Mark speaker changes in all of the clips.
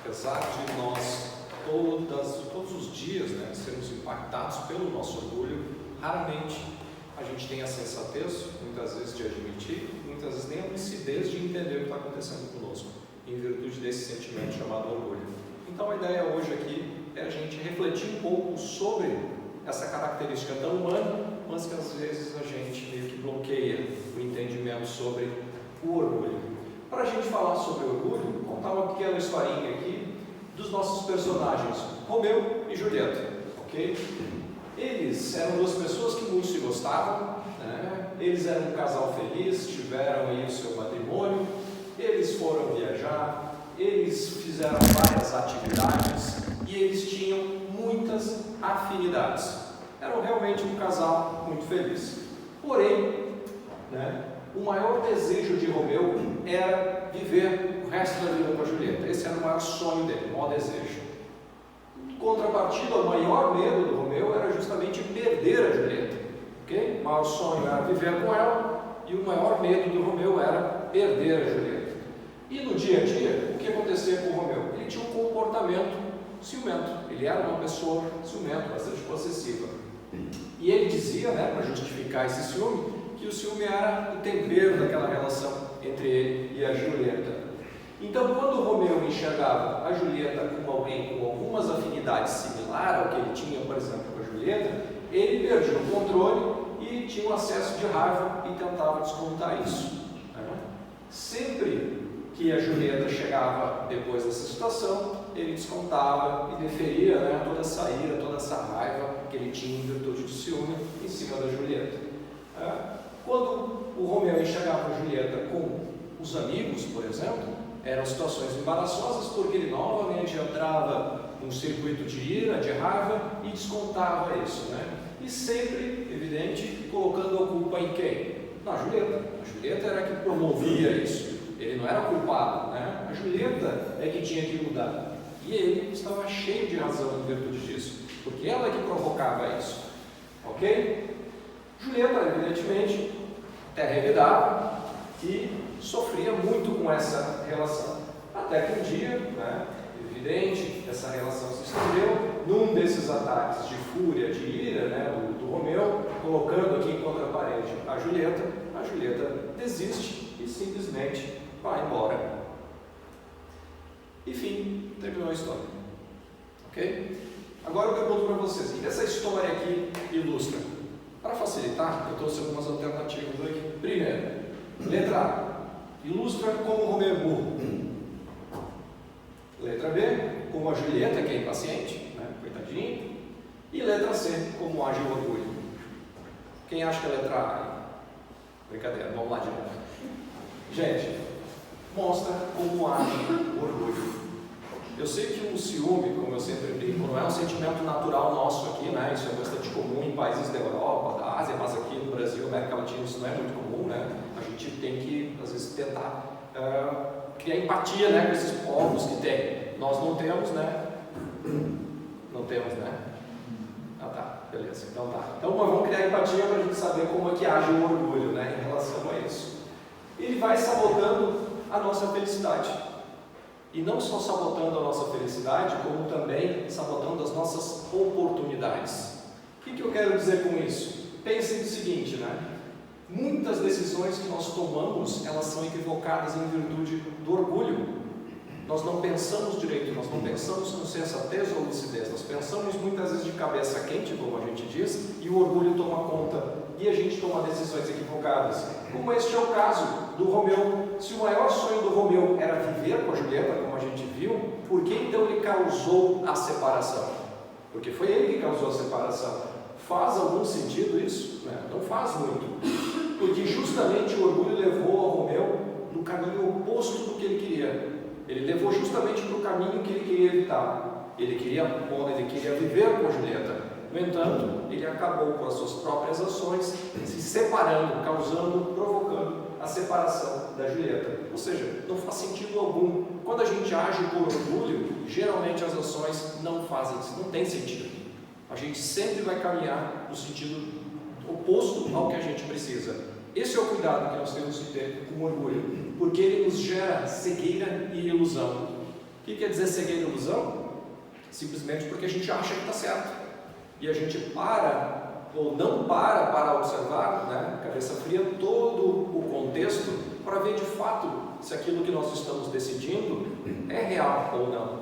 Speaker 1: Apesar de nós todos os dias, né, sermos impactados pelo nosso orgulho, raramente a gente tem a sensatez, muitas vezes, de admitir, muitas vezes nem a lucidez de entender o que está acontecendo conosco, em virtude desse sentimento chamado orgulho. Então a ideia hoje aqui é a gente refletir um pouco sobre essa característica tão humana, mas que às vezes a gente meio que bloqueia o entendimento sobre o orgulho. Para a gente falar sobre orgulho, vou contar uma pequena historinha aqui dos nossos personagens, Romeu e Julieta, ok? Eles eram duas pessoas que muito se gostavam, né? Eles eram um casal feliz, tiveram aí o seu matrimônio, eles foram viajar, eles fizeram várias atividades e eles tinham muitas afinidades. Eram realmente um casal muito feliz. Porém, né, o maior desejo de Romeu era viver o resto da vida com a Julieta. Esse era o maior sonho dele, o maior desejo. Em contrapartida, o maior medo do Romeu era justamente perder a Julieta. Okay? O maior sonho era viver com ela e o maior medo do Romeu era perder a Julieta. E no dia a dia, o que acontecia com o Romeu? Ele tinha um comportamento ciumento. Ele era uma pessoa ciumenta, bastante possessiva. E ele dizia, né, para justificar esse ciúme, que o ciúme era o tempero daquela relação entre ele e a Julieta. Então, quando o Romeu enxergava a Julieta como alguém com algumas afinidades similares ao que ele tinha, por exemplo, com a Julieta, ele perdia o controle e tinha um acesso de raiva e tentava descontar isso. Sempre que a Julieta chegava depois dessa situação, ele descontava e deferia, né, toda essa ira, toda essa raiva que ele tinha em virtude do ciúme em cima da Julieta. Quando o Romeu enxergava a Julieta com os amigos, por exemplo, eram situações embaraçosas porque ele novamente entrava num circuito de ira, de raiva e descontava isso, né? E sempre, evidente, colocando a culpa em quem? Na Julieta. A Julieta era que promovia isso. Ele não era culpado, né? A Julieta é que tinha que mudar. E ele estava cheio de razão em virtude disso, porque ela é que provocava isso. Ok? Julieta, evidentemente, até revidava e sofria muito com essa relação. Até que um dia, né, evidente, essa relação se estendeu. Num desses ataques de fúria, de ira, né, do Romeu, colocando aqui contra a parede a Julieta desiste e simplesmente vai embora. Enfim, terminou a história. Ok? Agora eu pergunto para vocês, o que essa história aqui ilustra? Para facilitar, eu trouxe algumas alternativas aqui. Primeiro, letra A, ilustra como o Romeu é burro. Letra B, como a Julieta, que é impaciente, né? Coitadinho. E letra C, como age o orgulho. Quem acha que é a letra A? Brincadeira, vamos lá de novo. Gente, mostra como age o orgulho. Eu sei que o ciúme, como eu sempre brinco, não é um sentimento natural nosso aqui, né? Isso é bastante comum em países da Europa, da Ásia, mas aqui no Brasil, América Latina, isso não é muito comum, né? A gente tem que, às vezes, tentar criar empatia, né, com esses povos que tem. Nós não temos, né? Não temos, né? Ah, tá, beleza, então tá. Então, vamos criar empatia para a gente saber como é que age o orgulho, né, em relação a isso. Ele vai sabotando a nossa felicidade. E não só sabotando a nossa felicidade, como também sabotando as nossas oportunidades. O que eu quero dizer com isso? Pensem no seguinte, né? Muitas decisões que nós tomamos, elas são equivocadas em virtude do orgulho. Nós não pensamos direito, nós não pensamos com sensatez ou lucidez, nós pensamos muitas vezes de cabeça quente, como a gente diz, e o orgulho toma conta, e a gente toma decisões equivocadas. Como este é o caso do Romeu. Se o maior sonho do Romeu era viver com a Julieta, como a gente viu, por que então ele causou a separação? Porque foi ele que causou a separação. Faz algum sentido isso? Não faz muito. Porque justamente o orgulho levou ao Romeu no caminho oposto do que ele queria. Ele levou justamente para o caminho que ele queria evitar. Ele queria viver com a Julieta. No entanto, ele acabou com as suas próprias ações, se separando, causando, provocando a separação da Julieta. Ou seja, não faz sentido algum. Quando a gente age por orgulho, geralmente as ações não fazem isso, não tem sentido. A gente sempre vai caminhar no sentido oposto ao que a gente precisa. Esse é o cuidado que nós temos que ter com o orgulho, porque ele nos gera cegueira e ilusão. O que quer dizer cegueira e ilusão? Simplesmente porque a gente acha que está certo. E a gente para, ou não para observar, né, cabeça fria, todo o contexto para ver de fato se aquilo que nós estamos decidindo é real ou não.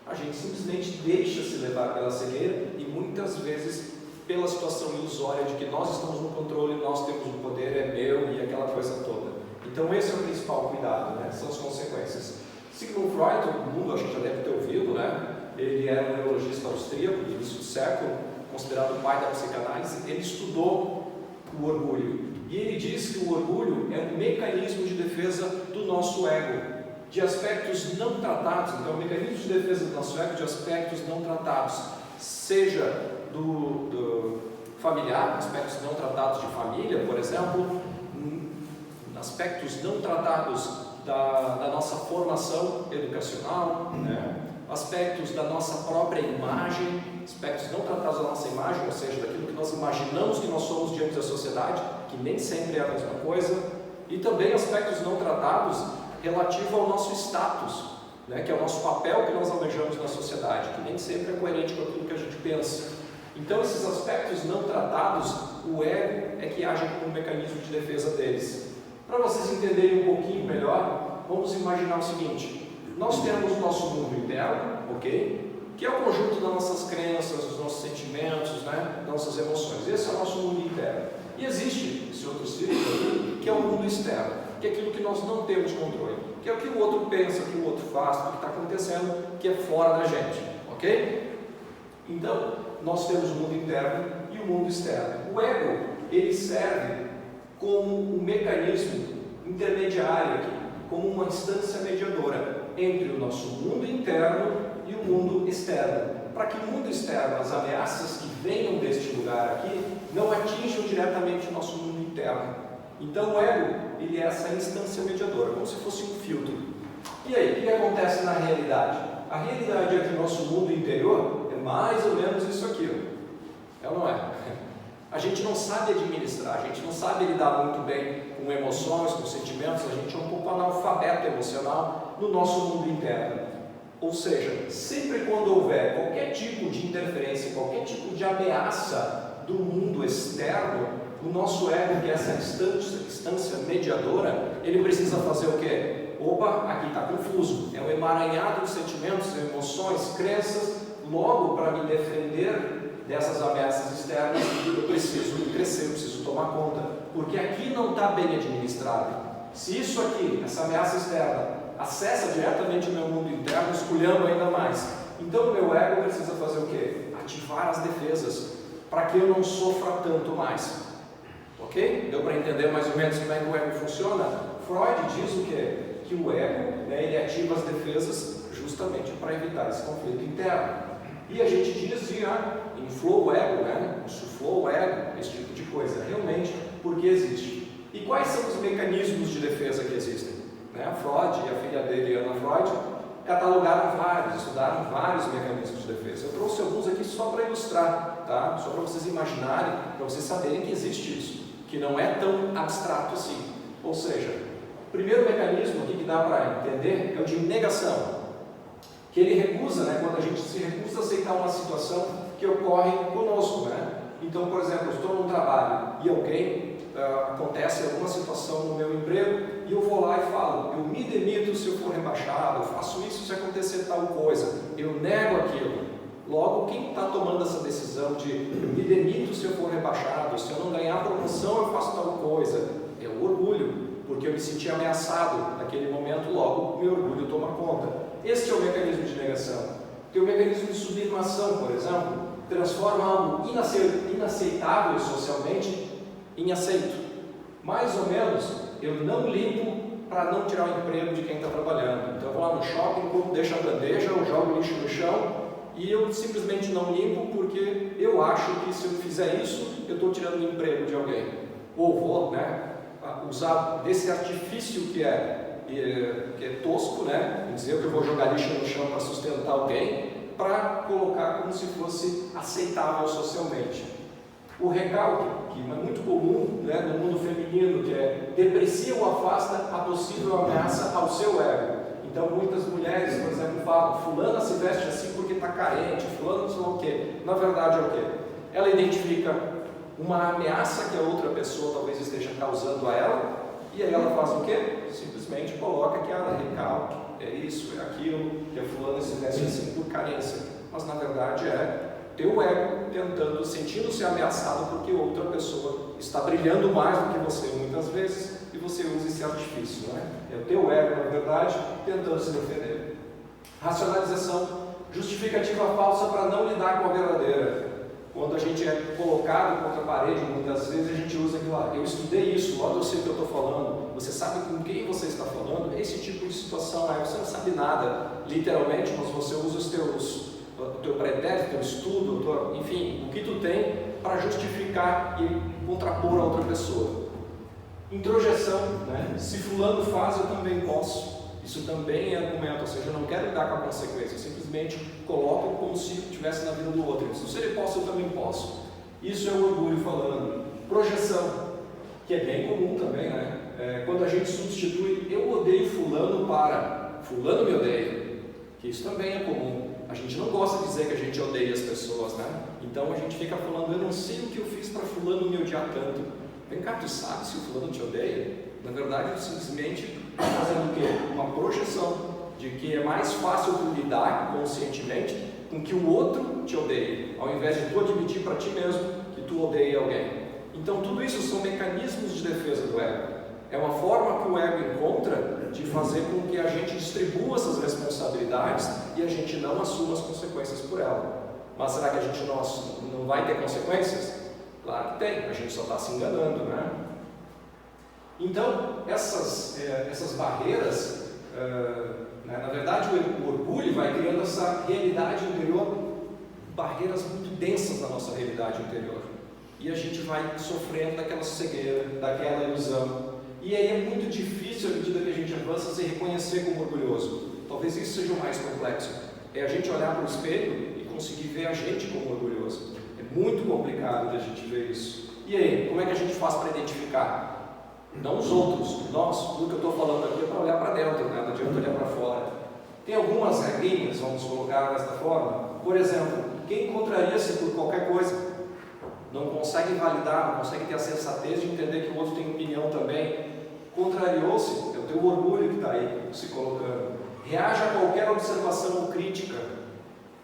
Speaker 1: A gente simplesmente deixa se levar pela cegueira e muitas vezes pela situação ilusória de que nós estamos no controle, nós temos o poder, é meu e aquela coisa toda. Então esse é o principal cuidado, né? São as consequências. Sigmund Freud, todo mundo acho que já deve ter ouvido, né? Ele era um neurologista austríaco do início do século, considerado o pai da psicanálise. Ele estudou o orgulho e ele diz que o orgulho é um mecanismo de defesa do nosso ego, de aspectos não tratados. Então, o mecanismo de defesa do nosso ego de aspectos não tratados, seja do familiar, aspectos não tratados de família, por exemplo, aspectos não tratados da nossa formação educacional, né? Aspectos da nossa própria imagem, aspectos não tratados da nossa imagem, ou seja, daquilo que nós imaginamos que nós somos diante da sociedade, que nem sempre é a mesma coisa, e também aspectos não tratados relativo ao nosso status, né, que é o nosso papel que nós almejamos na sociedade, que nem sempre é coerente com aquilo que a gente pensa. Então, esses aspectos não tratados, o ego é que age como um mecanismo de defesa deles. Para vocês entenderem um pouquinho melhor, vamos imaginar o seguinte: nós temos o nosso mundo interno, ok? Que é o conjunto das nossas crenças, dos nossos sentimentos, né, das nossas emoções. Esse é o nosso mundo interno. E existe esse outro círculo, que é o mundo externo, que é aquilo que nós não temos controle, que é o que o outro pensa, o que o outro faz, o que está acontecendo, que é fora da gente, ok? Então, nós temos o mundo interno e o mundo externo. O ego, ele serve como um mecanismo intermediário aqui, como uma instância mediadora entre o nosso mundo interno e o mundo externo, para que o mundo externo, as ameaças que venham deste lugar aqui, não atinjam diretamente o nosso mundo interno. Então o ego, ele é essa instância mediadora, como se fosse um filtro. E aí, o que acontece na realidade? A realidade é que o nosso mundo interior é mais ou menos isso aqui, é ou não é? A gente não sabe administrar, a gente não sabe lidar muito bem com emoções, com sentimentos, a gente é um pouco analfabeto emocional no nosso mundo interno. Ou seja, sempre quando houver qualquer tipo de interferência, qualquer tipo de ameaça do mundo externo, o nosso ego, que é essa instância mediadora, ele precisa fazer o quê? Opa, aqui está confuso, é um emaranhado de sentimentos, emoções, crenças, logo para me defender dessas ameaças externas, eu preciso crescer, eu preciso tomar conta, porque aqui não está bem administrado. Se isso aqui, essa ameaça externa, acessa diretamente o meu mundo interno, esculhando ainda mais, então o meu ego precisa fazer o quê? Ativar as defesas, para que eu não sofra tanto mais. Ok? Deu para entender mais ou menos como é que o ego funciona? Freud diz o quê? Que o ego, né, ele ativa as defesas justamente para evitar esse conflito interno. E a gente dizia, inflou o ego, né? Insuflou o ego, esse tipo de coisa, realmente, porque existe. E quais são os mecanismos de defesa que existem? Né? Freud e a filha dele, Anna Freud, catalogaram vários, estudaram vários mecanismos de defesa. Eu trouxe alguns aqui só para ilustrar, tá? Só para vocês imaginarem, para vocês saberem que existe isso, que não é tão abstrato assim. Ou seja, o primeiro mecanismo aqui que dá para entender é o de negação, que ele recusa, né, quando a gente se recusa a aceitar uma situação que ocorre conosco, né? Então, por exemplo, eu estou num trabalho e alguém acontece alguma situação no meu emprego e eu vou lá e falo, eu me demito se eu for rebaixado, eu faço isso se acontecer tal coisa, eu nego aquilo. Logo, quem está tomando essa decisão de eu me demito se eu for rebaixado, se eu não ganhar promoção eu faço tal coisa, é o orgulho, porque eu me senti ameaçado naquele momento, logo o meu orgulho toma conta. Este é o mecanismo de negação. Tem o mecanismo de sublimação, por exemplo, transforma algo inaceitável socialmente em aceito. Mais ou menos, eu não limpo para não tirar o emprego de quem está trabalhando. Então eu vou lá no shopping, deixo a bandeja, eu jogo lixo no chão e eu simplesmente não limpo porque eu acho que se eu fizer isso, eu estou tirando o emprego de alguém. Ou vou, né, usar desse artifício que é tosco, né, dizer que eu vou jogar lixo no chão para sustentar alguém, para colocar como se fosse aceitável socialmente. O recalque, que é muito comum, né, no mundo feminino, que é deprecia ou afasta a possível ameaça ao seu ego. Então muitas mulheres, por exemplo, falam, fulana se veste assim porque está carente, fulano não sei lá o quê. Na verdade é o quê? Ela identifica uma ameaça que a outra pessoa talvez esteja causando a ela, e aí ela faz o quê? Simplesmente coloca que ela recalque, é isso, é aquilo, que a fulana se veste assim por carência. Mas na verdade é teu ego tentando, sentindo-se ameaçado porque outra pessoa está brilhando mais do que você muitas vezes, e você usa esse artifício, né? É o teu ego, na verdade, tentando se defender. Racionalização, justificativa falsa para não lidar com a verdadeira. Quando a gente é colocado contra a parede, muitas vezes a gente usa aquilo lá, eu estudei isso, logo eu sei o que eu estou falando, você sabe com quem você está falando, esse tipo de situação aí, você não sabe nada, literalmente, mas você usa o teu pretérito, o teu estudo, enfim, o que tu tem para justificar e contrapor a outra pessoa. Introjeção, né? Se fulano faz, eu também posso. Isso também é argumento, ou seja, eu não quero lidar com a consequência, eu simplesmente coloco como se estivesse na vida do outro. Se ele possa, eu também posso. Isso é o orgulho falando. Projeção, que é bem comum também, né? Quando a gente substitui eu odeio fulano para fulano me odeia, que isso também é comum. A gente não gosta de dizer que a gente odeia as pessoas, né? Então a gente fica falando, eu não sei o que eu fiz para fulano me odiar tanto. Vem cá, tu sabe se o fulano te odeia? Na verdade, eu simplesmente fazendo o quê? Uma projeção de que é mais fácil tu lidar conscientemente com que o outro te odeie, ao invés de tu admitir para ti mesmo que tu odeia alguém. Então tudo isso são mecanismos de defesa do ego. É uma forma que o ego encontra de fazer com que a gente distribua essas responsabilidades e a gente não assuma as consequências por ela. Mas será que a gente não vai ter consequências? Claro que tem, a gente só está se enganando, né? Então, essas barreiras, na verdade o orgulho vai criando essa realidade interior, barreiras muito densas na nossa realidade interior. E a gente vai sofrendo daquela cegueira, daquela ilusão. E aí é muito difícil, à medida que a gente avança, se reconhecer como orgulhoso. Talvez isso seja o mais complexo. É a gente olhar para o espelho e conseguir ver a gente como orgulhoso. É muito complicado de a gente ver isso. E aí, como é que a gente faz para identificar? Não os outros, nós. Tudo que eu estou falando aqui é para olhar para dentro, né? Não adianta olhar para fora. Tem algumas regrinhas, vamos colocar desta forma. Por exemplo, quem contraria-se por qualquer coisa, não consegue validar, não consegue ter a sensatez de entender que o outro tem opinião também, contrariou-se, é o teu orgulho que está aí se colocando. Reage a qualquer observação ou crítica,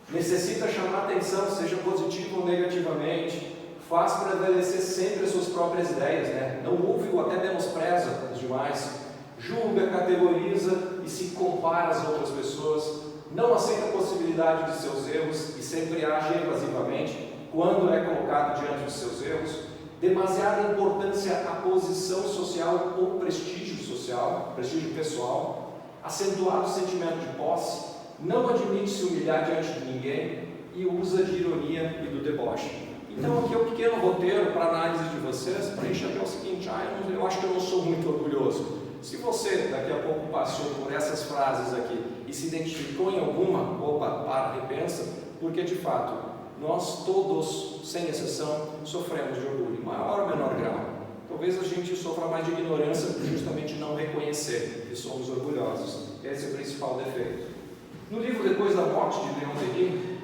Speaker 1: necessita chamar atenção, seja positivo ou negativamente, faz prevalecer sempre as suas próprias ideias, né? Não ouve ou até menospreza os demais, julga, categoriza e se compara às outras pessoas, não aceita a possibilidade de seus erros e sempre age evasivamente quando é colocado diante dos seus erros, demasiada importância à posição social ou prestígio social, prestígio pessoal, acentuado sentimento de posse, não admite se humilhar diante de ninguém e usa de ironia e do deboche. Então aqui é um pequeno roteiro para análise de vocês, para enxergar o seguinte, eu acho que eu não sou muito orgulhoso. Se você daqui a pouco passou por essas frases aqui e se identificou em alguma, repensa, porque de fato nós todos, sem exceção, sofremos de orgulho, em maior ou menor grau. Talvez a gente sofra mais de ignorância por justamente não reconhecer que somos orgulhosos. Esse é o principal defeito. No livro Depois da Morte, de Leon Denis,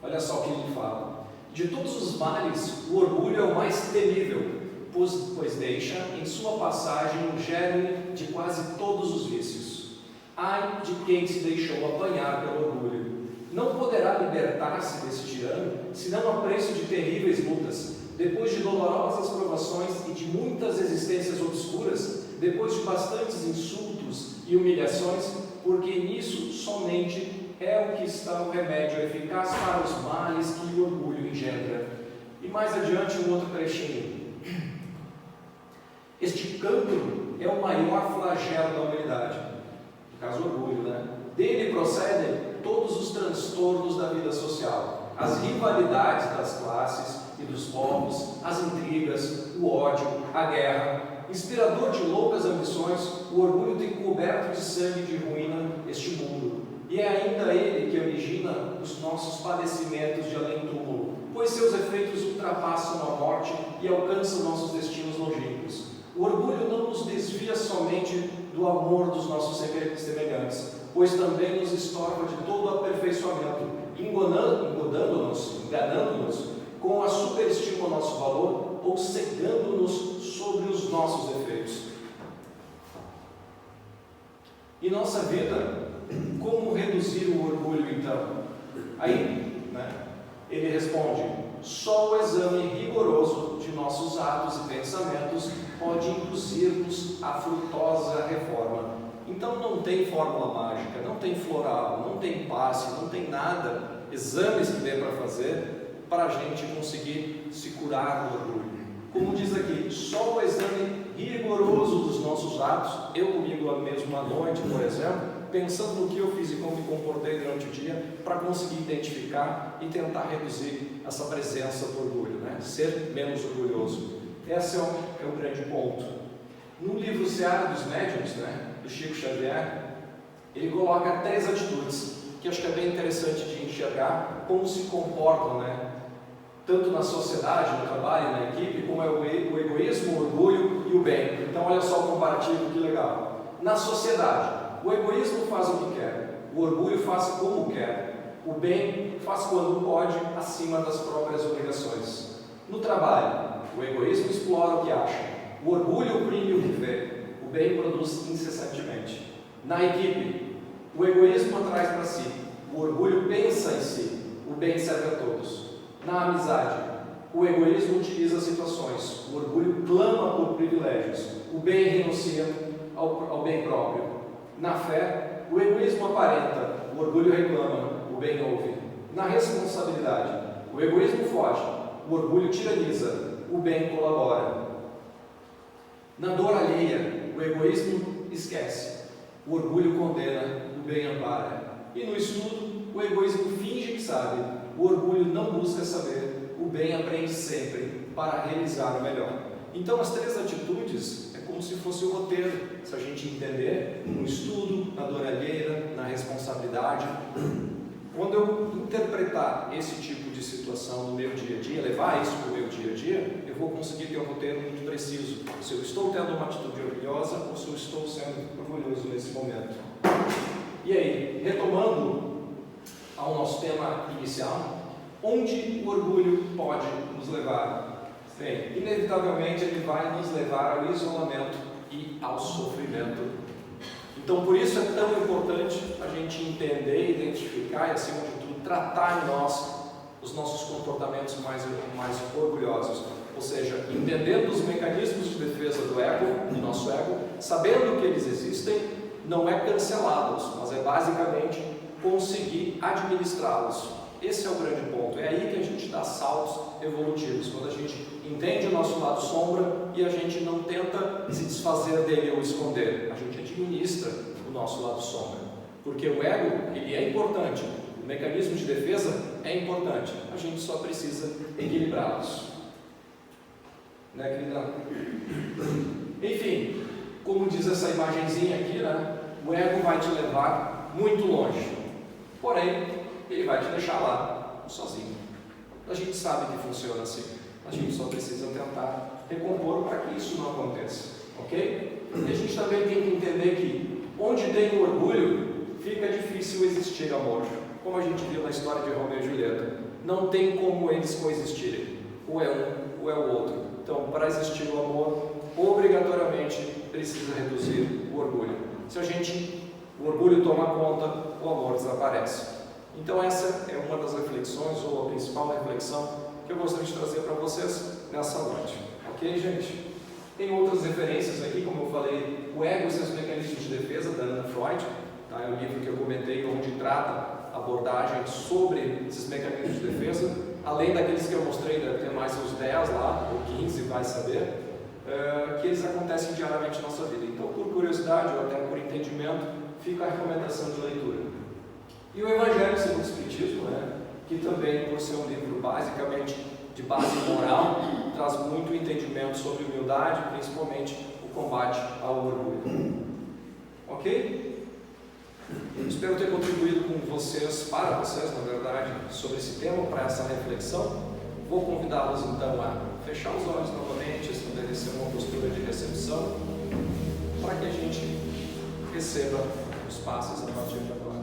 Speaker 1: olha só o que ele fala. De todos os males, o orgulho é o mais temível, pois deixa em sua passagem um germe de quase todos os vícios. Ai de quem se deixou apanhar pelo orgulho. Não poderá libertar-se desse tirano, senão a preço de terríveis lutas, depois de dolorosas provações e de muitas existências obscuras, depois de bastantes insultos e humilhações, porque nisso somente é o que está o remédio eficaz para os males que o orgulho engendra. E mais adiante um outro trechinho. Este cancro é o maior flagelo da humanidade, no caso o orgulho, né? Dele procedem todos os transtornos da vida social, as rivalidades das classes e dos povos, as intrigas, o ódio, a guerra. Inspirador de loucas ambições, o orgulho tem coberto de sangue e de ruína este mundo. E é ainda ele que origina os nossos padecimentos de além-túmulo, pois seus efeitos ultrapassam a morte e alcançam nossos destinos longínquos. O orgulho não nos desvia somente do amor dos nossos semelhantes,
Speaker 2: pois também nos estorva de todo aperfeiçoamento, enganando-nos com a superestima ao nosso valor ou cegando-nos sobre os nossos defeitos. E nossa vida, como reduzir o orgulho então? Aí, ele responde: só o exame rigoroso de nossos atos e pensamentos pode induzir-nos à frutosa reforma. Então não tem fórmula mágica, não tem floral, não tem passe, não tem nada, exames que dê para fazer para a gente conseguir se curar do orgulho. Como diz aqui, só o exame rigoroso dos nossos atos, eu comigo mesmo à noite, por exemplo, pensando no que eu fiz e como me comportei durante o dia, para conseguir identificar e tentar reduzir essa presença do orgulho, ser menos orgulhoso. Esse é o grande ponto. No livro Seara dos Médiuns, do Chico Xavier, ele coloca 3 atitudes que acho que é bem interessante de enxergar como se comportam, tanto na sociedade, no trabalho, na equipe, como é o egoísmo, o orgulho e o bem. Então olha só o comparativo, que legal. Na sociedade, o egoísmo faz o que quer, o orgulho faz como quer, o bem faz quando pode, acima das próprias obrigações. No trabalho, o egoísmo explora o que acha, o orgulho oprime o que vê, o bem produz incessantemente. Na equipe, o egoísmo atrai para si, o orgulho pensa em si, o bem serve a todos. Na amizade, o egoísmo utiliza situações, o orgulho clama por privilégios, o bem renuncia ao bem próprio. Na fé, o egoísmo aparenta, o orgulho reclama, o bem ouve. Na responsabilidade, o egoísmo foge, o orgulho tiraniza, o bem colabora. Na dor alheia, o egoísmo esquece, o orgulho condena, o bem ampara. E no estudo, o egoísmo finge que sabe, o orgulho não busca saber, o bem aprende sempre para realizar o melhor. Então as 3 atitudes é como se fosse o roteiro, se a gente entender no estudo, na dor alheia, na responsabilidade. Quando eu interpretar esse tipo de situação no meu dia a dia, levar isso para o meu dia a dia, eu vou conseguir ter um roteiro muito preciso. Se eu estou tendo uma atitude orgulhosa ou se eu estou sendo orgulhoso nesse momento. E aí, retomando ao nosso tema inicial, onde o orgulho pode nos levar? Bem, inevitavelmente ele vai nos levar ao isolamento e ao sofrimento. Então, por isso é tão importante a gente entender, identificar e, acima de tudo, tratar em nós os nossos comportamentos mais orgulhosos. Ou seja, entendendo os mecanismos de defesa do ego, do nosso ego, sabendo que eles existem, não é cancelá-los, mas é basicamente conseguir administrá-los. Esse é o grande ponto. É aí que a gente dá saltos evolutivos, quando a gente entende o nosso lado sombra e a gente não tenta se desfazer dele ou esconder, a gente administra o nosso lado sombra, porque o ego, ele é importante, o mecanismo de defesa é importante, a gente só precisa equilibrá-los, querida? Enfim, como diz essa imagenzinha aqui, o ego vai te levar muito longe, porém ele vai te deixar lá, sozinho. A gente sabe que funciona assim. A gente só precisa tentar recompor para que isso não aconteça. Ok? E a gente também tem que entender que onde tem o orgulho, fica difícil existir amor. Como a gente viu na história de Romeu e Julieta. Não tem como eles coexistirem. Ou é um, ou é o outro. Então, para existir o amor, obrigatoriamente precisa reduzir o orgulho. Se o orgulho toma conta, o amor desaparece. Então essa é uma das reflexões, ou a principal reflexão, que eu gostaria de trazer para vocês nessa noite. Ok, gente? Tem outras referências aqui, como eu falei, O Ego e seus Mecanismos de Defesa, da Anna Freud, é o livro que eu comentei, onde trata abordagem sobre esses mecanismos de defesa, além daqueles que eu mostrei, deve ter mais uns 10 lá, ou 15, vai saber, que eles acontecem diariamente na nossa vida. Então, por curiosidade, ou até por entendimento, fica a recomendação de leitura. E o Evangelho segundo o Espiritismo, que também, por ser um livro basicamente de base moral, traz muito entendimento sobre humildade, principalmente o combate ao orgulho. Ok? Espero ter contribuído com vocês, para vocês, na verdade, sobre esse tema, para essa reflexão. Vou convidá-los então a fechar os olhos novamente, estabelecer uma postura de recepção, para que a gente receba
Speaker 1: os passes a partir de agora.